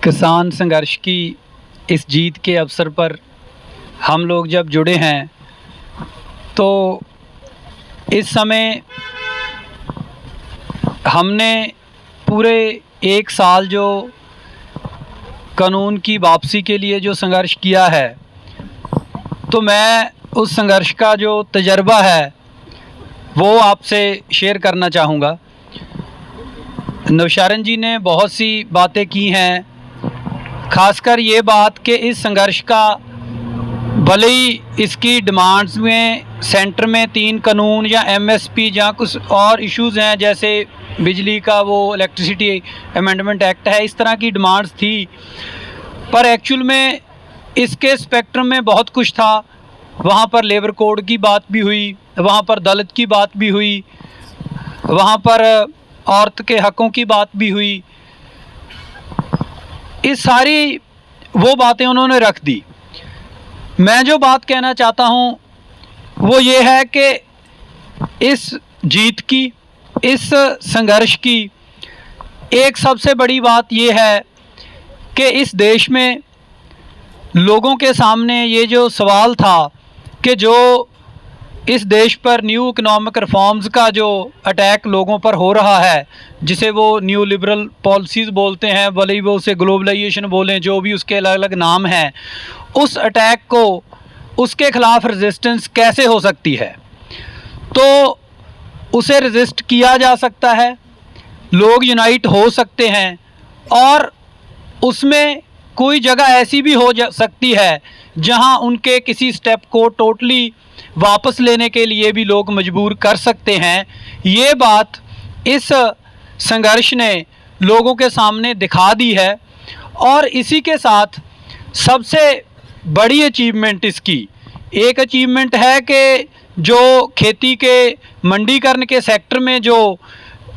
किसान संघर्ष की इस जीत के अवसर पर हम लोग जब जुड़े हैं तो इस समय हमने पूरे एक साल जो कानून की वापसी के लिए जो संघर्ष किया है, तो मैं उस संघर्ष का जो तजर्बा है वो आपसे शेयर करना चाहूँगा। नौशारन जी ने बहुत सी बातें की हैं, ख़ासकर ये बात कि इस संघर्ष का भले ही इसकी डिमांड्स में सेंटर में 3 कानून या एमएसपी या कुछ और इश्यूज़ हैं, जैसे बिजली का वो इलेक्ट्रिसिटी अमेंडमेंट एक्ट है, इस तरह की डिमांड्स थी, पर एक्चुअल में इसके स्पेक्ट्रम में बहुत कुछ था। वहाँ पर लेबर कोड की बात भी हुई, वहाँ पर दलित की बात भी हुई, वहाँ पर औरत के हक़ों की बात भी हुई। इस सारी वो बातें उन्होंने रख दी। मैं जो बात कहना चाहता हूँ वो ये है कि इस जीत की, इस संघर्ष की एक सबसे बड़ी बात ये है कि इस देश में लोगों के सामने ये जो सवाल था कि जो इस देश पर न्यू इकोनॉमिक रिफॉर्म्स का जो अटैक लोगों पर हो रहा है, जिसे वो न्यू लिबरल पॉलिसीज़ बोलते हैं, भले ही वो उसे ग्लोबलाइजेशन बोलें, जो भी उसके अलग अलग नाम हैं, उस अटैक को, उसके ख़िलाफ़ रेजिस्टेंस कैसे हो सकती है। तो उसे रेजिस्ट किया जा सकता है, लोग यूनाइट हो सकते हैं, और उसमें कोई जगह ऐसी भी हो सकती है जहां उनके किसी स्टेप को टोटली वापस लेने के लिए भी लोग मजबूर कर सकते हैं। ये बात इस संघर्ष ने लोगों के सामने दिखा दी है। और इसी के साथ सबसे बड़ी अचीवमेंट इसकी एक अचीवमेंट है कि जो खेती के मंडीकरण के सेक्टर में जो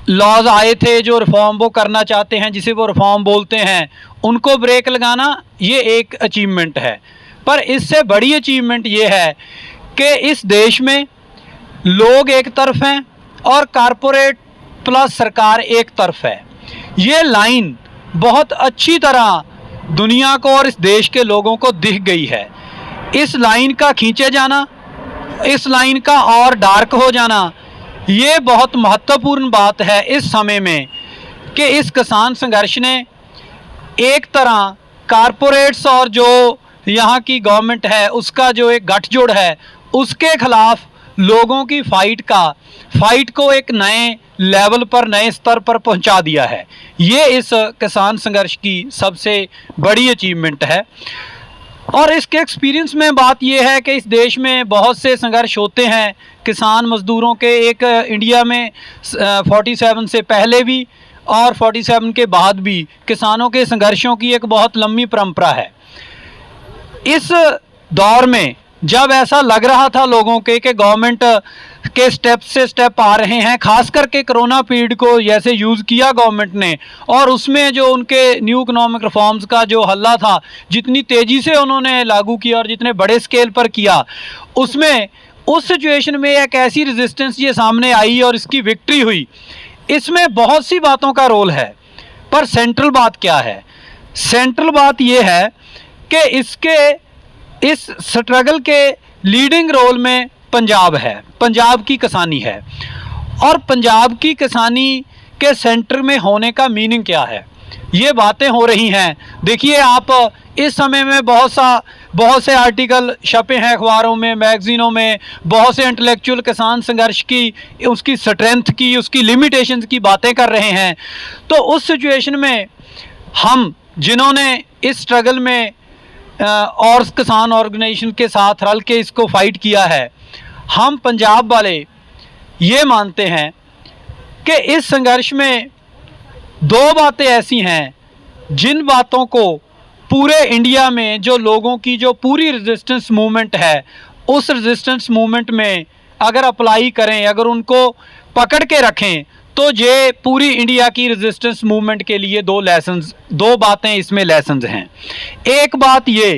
लॉज आए थे, जो रिफॉर्म वो करना चाहते हैं, जिसे वो रिफॉर्म बोलते हैं, उनको ब्रेक लगाना, ये एक अचीवमेंट है। पर इससे बड़ी अचीवमेंट ये है कि इस देश में लोग एक तरफ हैं और कारपोरेट प्लस सरकार एक तरफ है। ये लाइन बहुत अच्छी तरह दुनिया को और इस देश के लोगों को दिख गई है। इस लाइन का खींचे जाना, इस लाइन का और डार्क हो जाना, ये बहुत महत्वपूर्ण बात है इस समय में कि इस किसान संघर्ष ने एक तरह कारपोरेट्स और जो यहाँ की गवर्नमेंट है उसका जो एक गठजोड़ है, उसके ख़िलाफ़ लोगों की फ़ाइट को एक नए लेवल पर, नए स्तर पर पहुँचा दिया है। ये इस किसान संघर्ष की सबसे बड़ी अचीवमेंट है। और इसके एक्सपीरियंस में बात यह है कि इस देश में बहुत से संघर्ष होते हैं किसान मज़दूरों के, एक इंडिया में 47 से पहले भी और 47 के बाद भी किसानों के संघर्षों की एक बहुत लंबी परंपरा है। इस दौर में जब ऐसा लग रहा था लोगों के कि गवर्नमेंट के स्टेप से स्टेप आ रहे हैं, खास करके कोरोना पीरियड को जैसे यूज़ किया गवर्नमेंट ने, और उसमें जो उनके न्यू इकोनॉमिक रिफॉर्म्स का जो हल्ला था, जितनी तेज़ी से उन्होंने लागू किया और जितने बड़े स्केल पर किया, उसमें उस सिचुएशन में एक ऐसी रेजिस्टेंस ये सामने आई और इसकी विक्ट्री हुई। इसमें बहुत सी बातों का रोल है, पर सेंट्रल बात क्या है? सेंट्रल बात ये है कि इस स्ट्रगल के लीडिंग रोल में पंजाब है, पंजाब की किसानी है। और पंजाब की किसानी के सेंटर में होने का मीनिंग क्या है, ये बातें हो रही हैं। देखिए, आप इस समय में बहुत से आर्टिकल छपे हैं अखबारों में, मैगज़ीनों में, बहुत से इंटेलेक्चुअल किसान संघर्ष की, उसकी स्ट्रेंथ की, उसकी लिमिटेशंस की बातें कर रहे हैं। तो उस सिचुएशन में हम जिन्होंने इस स्ट्रगल में और किसान ऑर्गेनाइजेशन के साथ रल के इसको फाइट किया है, हम पंजाब वाले ये मानते हैं कि इस संघर्ष में 2 बातें ऐसी हैं जिन बातों को पूरे इंडिया में जो लोगों की जो पूरी रेजिस्टेंस मूवमेंट है, उस रेजिस्टेंस मूवमेंट में अगर अप्लाई करें, अगर उनको पकड़ के रखें, तो ये पूरी इंडिया की रेजिस्टेंस मूवमेंट के लिए 2 बातें इसमें लेसन्स हैं। एक बात ये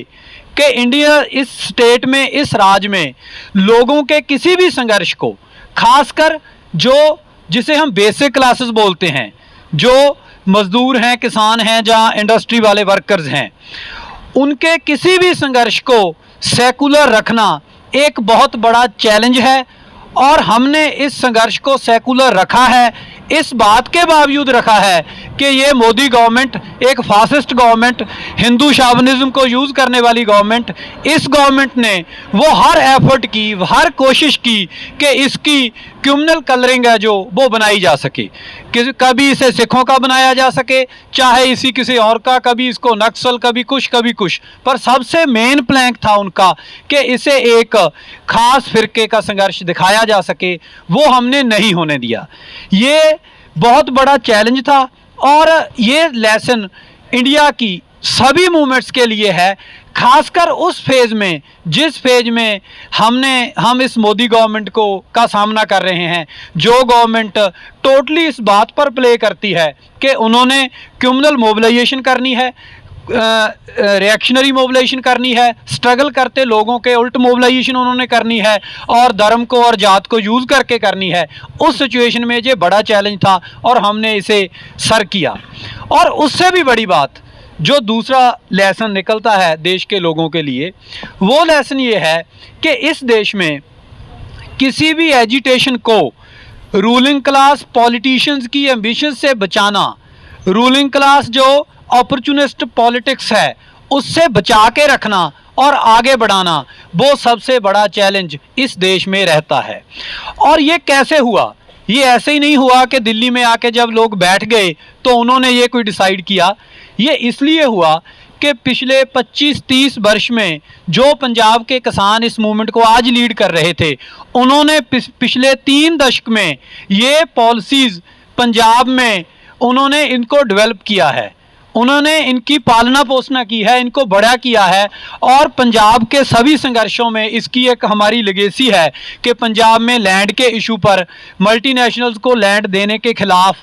कि इंडिया इस स्टेट में, इस राज्य में लोगों के किसी भी संघर्ष को, खासकर जो जिसे हम बेसिक क्लासेस बोलते हैं, जो मजदूर हैं, किसान हैं, जहाँ इंडस्ट्री वाले वर्कर्स हैं, उनके किसी भी संघर्ष को सेकुलर रखना एक बहुत बड़ा चैलेंज है। और हमने इस संघर्ष को सेकुलर रखा है, इस बात के बावजूद रखा है कि ये मोदी गवर्नमेंट एक फासिस्ट गवर्नमेंट, हिंदू शावनिज्म को यूज़ करने वाली गवर्नमेंट, इस गवर्नमेंट ने वो हर एफर्ट की, हर कोशिश की कि इसकी क्रिमिनल कलरिंग है जो वो बनाई जा सके, कि कभी इसे सिखों का बनाया जा सके, चाहे इसी किसी और का, कभी इसको नक्सल, कभी कुछ कभी कुछ, पर सबसे मेन प्लैंक था उनका कि इसे एक खास फिरके का संघर्ष दिखाया जा सके। वो हमने नहीं होने दिया। ये बहुत बड़ा चैलेंज था और ये लेसन इंडिया की सभी मूवमेंट्स के लिए है, खासकर उस फेज में जिस फेज में हम इस मोदी गवर्नमेंट को का सामना कर रहे हैं, जो गवर्नमेंट टोटली इस बात पर प्ले करती है कि उन्होंने क्रिमिनल मोबिलाइजेशन करनी है, रिएक्शनरी मोबिलाइजेशन करनी है, स्ट्रगल करते लोगों के उल्ट मोबिलाइजेशन उन्होंने करनी है और धर्म को और जात को यूज़ करके करनी है। उस सिचुएशन में ये बड़ा चैलेंज था और हमने इसे सर किया। और उससे भी बड़ी बात जो दूसरा लेसन निकलता है देश के लोगों के लिए, वो लेसन ये है कि इस देश में किसी भी एजिटेशन को रूलिंग क्लास पॉलिटिशियंस की एम्बिशंस से बचाना, रूलिंग क्लास जो अपॉर्चुनिस्ट पॉलिटिक्स है उससे बचा के रखना और आगे बढ़ाना, वो सबसे बड़ा चैलेंज इस देश में रहता है। और ये कैसे हुआ? ये ऐसे ही नहीं हुआ कि दिल्ली में आके जब लोग बैठ गए तो उन्होंने ये कोई डिसाइड किया। ये इसलिए हुआ कि पिछले 25-30 वर्ष में जो पंजाब के किसान इस मूवमेंट को आज लीड कर रहे थे, उन्होंने पिछले 3 दशक में ये पॉलिसीज़ पंजाब में उन्होंने इनको डेवलप किया है, उन्होंने इनकी पालना पोषणा की है, इनको बड़ा किया है। और पंजाब के सभी संघर्षों में इसकी एक हमारी लेगेसी है कि पंजाब में लैंड के इशू पर मल्टीनेशनल्स को लैंड देने के खिलाफ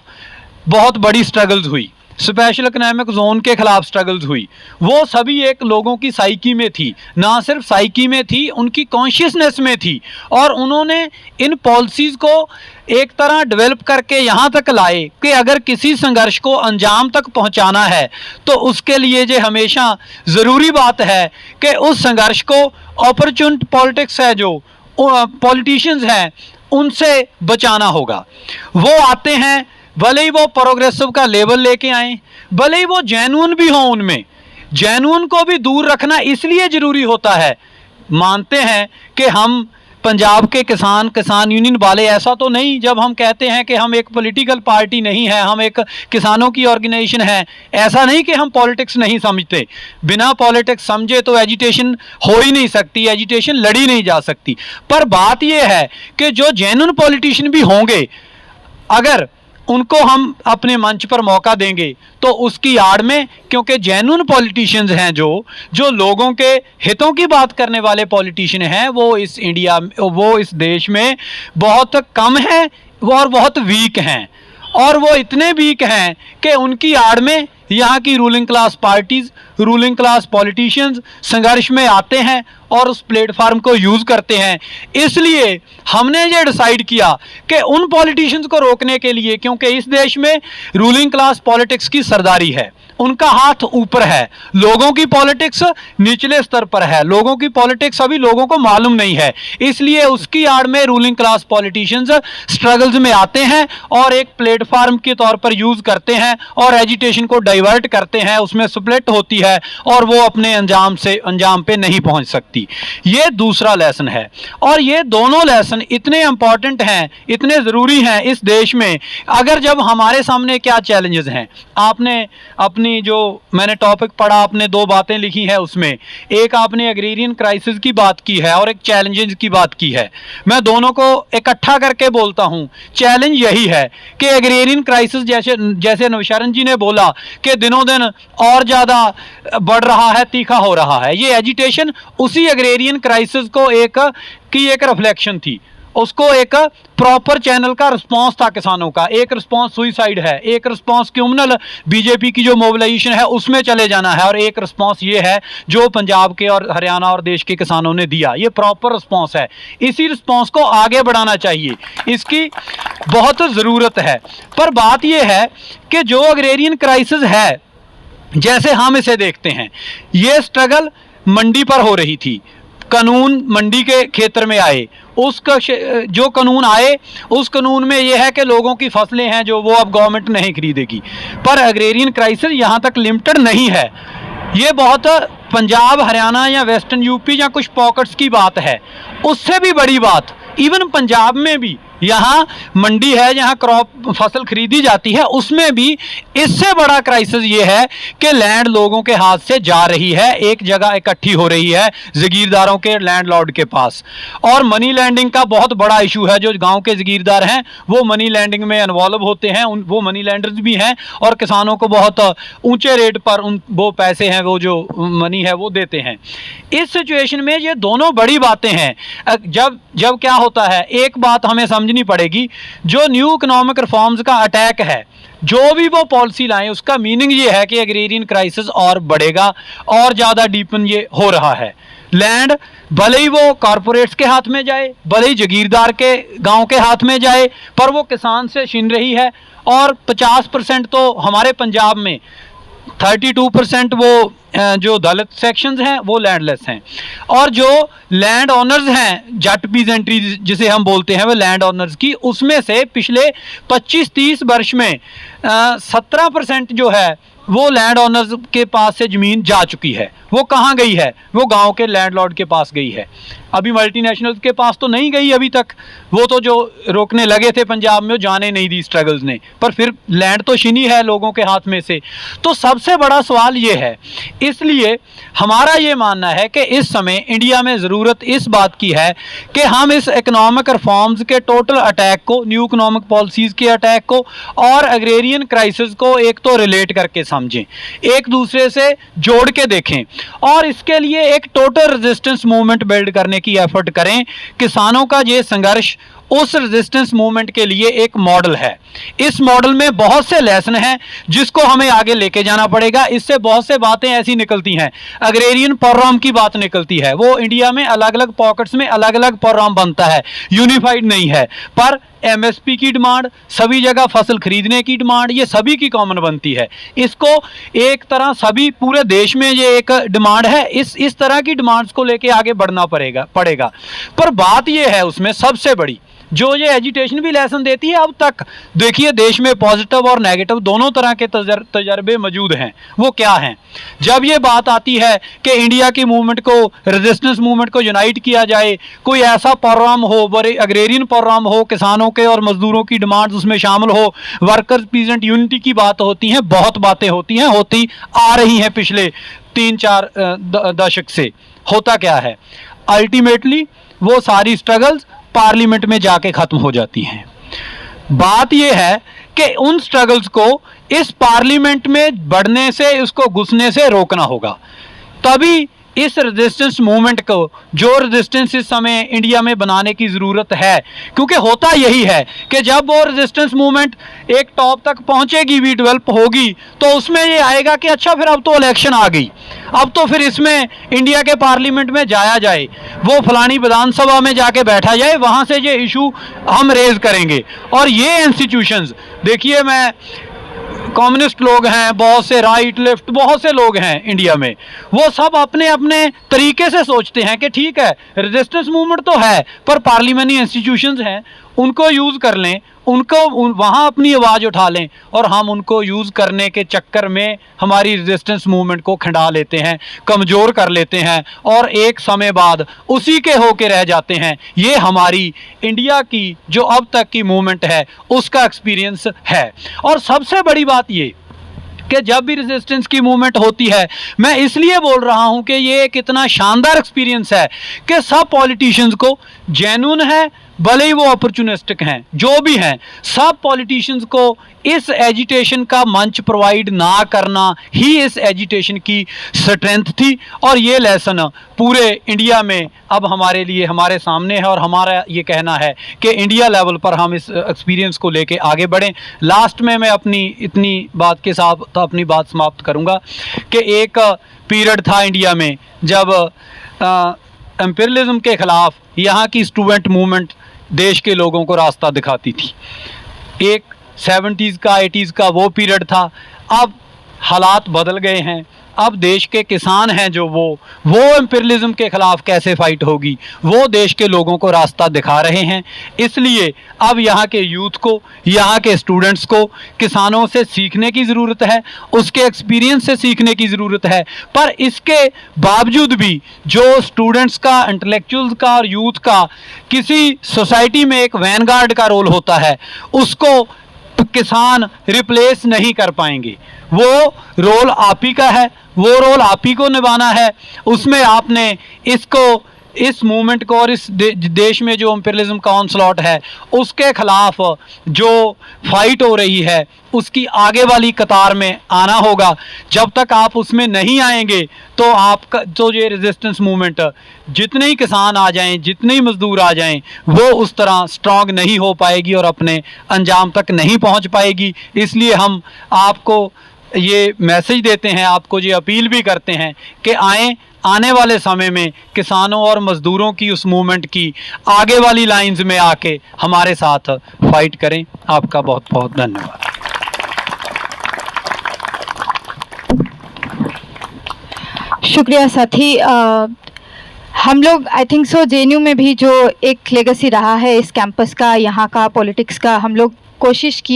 बहुत बड़ी स्ट्रगल्स हुई, स्पेशल इकोनॉमिक जोन के खिलाफ स्ट्रगल्स हुई। वो सभी एक लोगों की साइकी में थी, ना सिर्फ साइकी में थी, उनकी कॉन्शियसनेस में थी। और उन्होंने इन पॉलिसीज़ को एक तरह डेवलप करके यहाँ तक लाए कि अगर किसी संघर्ष को अंजाम तक पहुँचाना है तो उसके लिए ये हमेशा ज़रूरी बात है कि उस संघर्ष को अपॉर्चुनिस्ट पॉलिटिक्स है, जो पॉलिटिशियंस हैं, उनसे बचाना होगा। वो आते हैं, भले ही वो प्रोग्रेसिव का लेवल लेके आए, भले ही वो जेन्युइन भी हों, उनमें जेन्युइन को भी दूर रखना इसलिए ज़रूरी होता है। मानते हैं कि हम पंजाब के किसान यूनियन वाले ऐसा तो नहीं, जब हम कहते हैं कि हम एक पॉलिटिकल पार्टी नहीं है, हम एक किसानों की ऑर्गेनाइजेशन है, ऐसा नहीं कि हम पॉलिटिक्स नहीं समझते। बिना पॉलिटिक्स समझे तो एजिटेशन हो ही नहीं सकती, एजिटेशन लड़ी नहीं जा सकती। पर बात यह है कि जो जेन्युइन पॉलिटिशियन भी होंगे, अगर उनको हम अपने मंच पर मौका देंगे तो उसकी आड़ में, क्योंकि जेन्युइन पॉलिटिशियंस हैं, जो लोगों के हितों की बात करने वाले पॉलिटिशियन हैं, वो इस देश में बहुत कम हैं और बहुत वीक हैं। और वो इतने वीक हैं कि उनकी आड़ में यहाँ की ruling class parties, ruling class politicians संघर्ष में आते हैं और उस प्लेटफार्म को यूज़ करते हैं। इसलिए हमने ये डिसाइड किया कि उन पॉलिटिशियंस को रोकने के लिए, क्योंकि इस देश में रूलिंग क्लास पॉलिटिक्स की सरदारी है, उनका हाथ ऊपर है, लोगों की पॉलिटिक्स निचले स्तर पर है, लोगों की पॉलिटिक्स अभी लोगों को मालूम नहीं है। इसलिए उसकी आड़ में रूलिंग क्लास पॉलिटिशियंस स्ट्रगल्स में आते हैं और एक प्लेटफार्म के तौर पर यूज़ करते हैं और एजिटेशन को डाइवर्ट करते हैं, उसमें स्प्लिट होती है और वो अपने अंजाम पे नहीं पहुंच सकती। ये दूसरा लेसन है। और ये दोनों लेसन इतने इंपॉर्टेंट हैं, इतने ज़रूरी हैं इस देश में। अगर जब हमारे सामने क्या चैलेंजेस हैं, आपने अपनी जो मैंने टॉपिक पढ़ा, आपने 2 बातें लिखी हैं, उसमें एक आपने एग्रेरियन क्राइसिस की बात की है और एक चैलेंजेस की बात की है। मैं दोनों को इकट्ठा करके बोलता हूँ। चैलेंज यही है कि एग्रेरियन क्राइसिस जैसे नवशरण जी ने बोला कि दिनों दिन और ज़्यादा बढ़ रहा है, तीखा हो रहा है। ये एजिटेशन उसी एग्रेरियन क्राइसिस को एक रिफ्लेक्शन थी। उसको एक प्रॉपर चैनल का रिस्पांस था किसानों का। एक रिस्पांस सुइसाइड है, एक रिस्पांस क्रिमिनल बीजेपी की जो मोबिलाइजेशन है उसमें चले जाना है, और एक रिस्पांस ये है जो पंजाब के और हरियाणा और देश के किसानों ने दिया। ये प्रॉपर रिस्पांस है, इसी रिस्पांस को आगे बढ़ाना चाहिए, इसकी बहुत ज़रूरत है। पर बात यह है कि जो अग्रेरियन क्राइसिस है, जैसे हम इसे देखते हैं, ये स्ट्रगल मंडी पर हो रही थी। कानून मंडी के क्षेत्र में आए, उसका जो कानून आए उस कानून में यह है कि लोगों की फसलें हैं जो वो अब गवर्नमेंट नहीं खरीदेगी। पर अग्रेरियन क्राइसिस यहाँ तक लिमिटेड नहीं है, ये बहुत पंजाब, हरियाणा या वेस्टर्न यूपी या कुछ पॉकेट्स की बात है। उससे भी बड़ी बात इवन पंजाब में भी यहाँ मंडी है जहाँ क्रॉप फसल खरीदी जाती है, उसमें भी इससे बड़ा क्राइसिस ये है कि लैंड लोगों के हाथ से जा रही है, एक जगह इकट्ठी हो रही है जागीरदारों के लैंडलॉर्ड के पास। और मनी लैंडिंग का बहुत बड़ा इशू है। जो गांव के जागीरदार हैं वो मनी लैंडिंग में इन्वॉल्व होते हैं, वो मनी लैंडर्स भी हैं और किसानों को बहुत ऊंचे रेट पर वो पैसे हैं, वो जो मनी है वो देते हैं। इस सिचुएशन में ये दोनों बड़ी बातें हैं। जब क्या होता है, एक बात हमें समझनी पड़ेगी, जो न्यू इकोनॉमिक रिफॉर्म्स का अटैक है, जो भी वो पॉलिसी लाएं, उसका मीनिंग ये है कि एग्रेरियन क्राइसिस और बढ़ेगा और ज़्यादा डीपन ये हो रहा है। लैंड भले ही वो कॉरपोरेट्स के हाथ में जाए, भले ही जागीरदार के गांव के हाथ में जाए, पर वो किसान से छीन रही है। और 50% तो हमारे पंजाब में, 32% वो जो दलित सेक्शंस हैं वो लैंडलेस हैं, और जो लैंड ऑनर्स हैं, जट पीजेंट्री जिसे हम बोलते हैं, वो लैंड ऑनर्स की, उसमें से पिछले 25-30 वर्ष में 17% जो है वो लैंड ऑनर्स के पास से ज़मीन जा चुकी है। वो कहाँ गई है? वो गांव के लैंडलॉर्ड के पास गई है। अभी मल्टीनेशनल्स के पास तो नहीं गई अभी तक, वो तो जो रोकने लगे थे पंजाब में, वो जाने नहीं दी स्ट्रगल्स ने, पर फिर लैंड तो छीनी है लोगों के हाथ में से। तो सबसे बड़ा सवाल ये है, इसलिए हमारा ये मानना है कि इस समय इंडिया में ज़रूरत इस बात की है कि हम इस इकोनॉमिक रिफॉर्म्स के टोटल अटैक को, न्यू इकोनॉमिक पॉलिसीज़ के अटैक को और एग्रेरियन क्राइसिस को एक तो रिलेट करके समझें, एक दूसरे से जोड़ के देखें, और इसके लिए एक टोटल रेजिस्टेंस मूवमेंट बिल्ड करने की एफर्ट करें। किसानों का ये संघर्ष उस रेजिस्टेंस मूवमेंट के लिए एक मॉडल है। इस मॉडल में बहुत से लेसन हैं जिसको हमें आगे लेके जाना पड़ेगा। इससे बहुत से बातें ऐसी निकलती हैं, अग्रेरियन प्रोग्राम की बात निकलती है, वो इंडिया में अलग अलग पॉकेट्स में अलग अलग प्रोग्राम बनता है, यूनिफाइड नहीं है। पर एमएसपी की डिमांड, सभी जगह फसल खरीदने की डिमांड, ये सभी की कॉमन बनती है। इसको एक तरह सभी पूरे देश में ये एक डिमांड है, इस तरह की डिमांड्स को लेके आगे बढ़ना पड़ेगा। पर बात ये है उसमें सबसे बड़ी, जो ये एजुटेशन भी लेसन देती है, अब तक देखिए देश में पॉजिटिव और नेगेटिव दोनों तरह के तजर्बे मौजूद हैं। वो क्या हैं? जब ये बात आती है कि इंडिया की मूवमेंट को, रेजिस्टेंस मूवमेंट को यूनाइट किया जाए, कोई ऐसा प्रोग्राम हो, बड़े अग्रेरियन प्रोग्राम हो, किसानों के और मजदूरों की डिमांड्स उसमें शामिल हो, वर्कर्स पीजेंट यूनिटी की बात होती हैं, बहुत बातें होती हैं, होती आ रही हैं पिछले 3-4 दशक से। होता क्या है, अल्टीमेटली वो सारी स्ट्रगल्स पार्लियामेंट में जाके खत्म हो जाती हैं। बात यह है कि उन स्ट्रगल्स को इस पार्लियामेंट में बढ़ने से, उसको घुसने से रोकना होगा। तभी इस रेजिस्टेंस मूवमेंट को, जो रेजिस्टेंस इस समय इंडिया में बनाने की ज़रूरत है, क्योंकि होता यही है कि जब वो रेजिस्टेंस मूवमेंट एक टॉप तक पहुंचेगी, भी डेवलप होगी, तो उसमें ये आएगा कि अच्छा फिर अब तो इलेक्शन आ गई, अब तो फिर इसमें इंडिया के पार्लियामेंट में जाया जाए, वो फलानी विधानसभा में जाके बैठा जाए, वहाँ से ये इशू हम रेज करेंगे। और ये इंस्टीट्यूशंस देखिए, मैं कम्युनिस्ट लोग हैं, बहुत से राइट लेफ्ट बहुत से लोग हैं इंडिया में, वो सब अपने अपने तरीके से सोचते हैं कि ठीक है रेजिस्टेंस मूवमेंट तो है, पर पार्लियामेंट्री इंस्टीट्यूशंस हैं, उनको यूज़ कर लें, उनको वहाँ अपनी आवाज़ उठा लें, और हम उनको यूज़ करने के चक्कर में हमारी रेजिस्टेंस मूवमेंट को खंडा लेते हैं, कमज़ोर कर लेते हैं, और एक समय बाद उसी के होके रह जाते हैं। ये हमारी इंडिया की जो अब तक की मूवमेंट है उसका एक्सपीरियंस है। और सबसे बड़ी बात ये कि जब भी रेजिस्टेंस की मूवमेंट होती है, मैं इसलिए बोल रहा हूं कि ये एक इतना शानदार एक्सपीरियंस है कि सब पॉलिटिशियंस को जेन्युइन है, भले ही वो अपॉर्चुनिस्टिक हैं, जो भी हैं, सब पॉलिटिशियंस को इस एजिटेशन का मंच प्रोवाइड ना करना ही इस एजिटेशन की स्ट्रेंथ थी। और ये लेसन पूरे इंडिया में अब हमारे लिए हमारे सामने है और हमारा ये कहना है कि इंडिया लेवल पर हम इस एक्सपीरियंस को लेके आगे बढ़ें। लास्ट में मैं अपनी इतनी बात के साथ तो अपनी बात समाप्त करूंगा कि एक पीरियड था इंडिया में जब एम्पिरियलिज्म के ख़िलाफ़ यहाँ की स्टूडेंट मूवमेंट देश के लोगों को रास्ता दिखाती थी। एक 70s का 80s का वो पीरियड था। अब हालात बदल गए हैं। अब देश के किसान हैं जो वो एम्पिरियलिज्म के ख़िलाफ़ कैसे फ़ाइट होगी, वो देश के लोगों को रास्ता दिखा रहे हैं। इसलिए अब यहाँ के यूथ को, यहाँ के स्टूडेंट्स को किसानों से सीखने की ज़रूरत है, उसके एक्सपीरियंस से सीखने की ज़रूरत है। पर इसके बावजूद भी जो स्टूडेंट्स का, इंटेलेक्चुअल्स का और यूथ का किसी सोसाइटी में एक वैनगार्ड का रोल होता है, उसको किसान रिप्लेस नहीं कर पाएंगे। वो रोल आप ही का है, वो रोल आप ही को निभाना है। उसमें आपने इस मूवमेंट को और इस देश में जो एम्पिरियलिज्म का ऑनस्लॉट है उसके खिलाफ जो फाइट हो रही है उसकी आगे वाली कतार में आना होगा। जब तक आप उसमें नहीं आएंगे तो आपका जो ये रेजिस्टेंस मूवमेंट, जितने ही किसान आ जाएं, जितने ही मज़दूर आ जाएं, वो उस तरह स्ट्रांग नहीं हो पाएगी और अपने अंजाम तक नहीं पहुंच पाएगी। इसलिए हम आपको ये मैसेज देते हैं, आपको ये अपील भी करते हैं कि आने वाले समय में किसानों और मज़दूरों की उस मूवमेंट की आगे वाली लाइंस में आके हमारे साथ फाइट करें। आपका बहुत बहुत धन्यवाद। शुक्रिया साथी। हम लोग आई थिंक सो जेएनयू में भी जो एक लेगेसी रहा है इस कैंपस का, यहाँ का पॉलिटिक्स का, हम लोग कोशिश की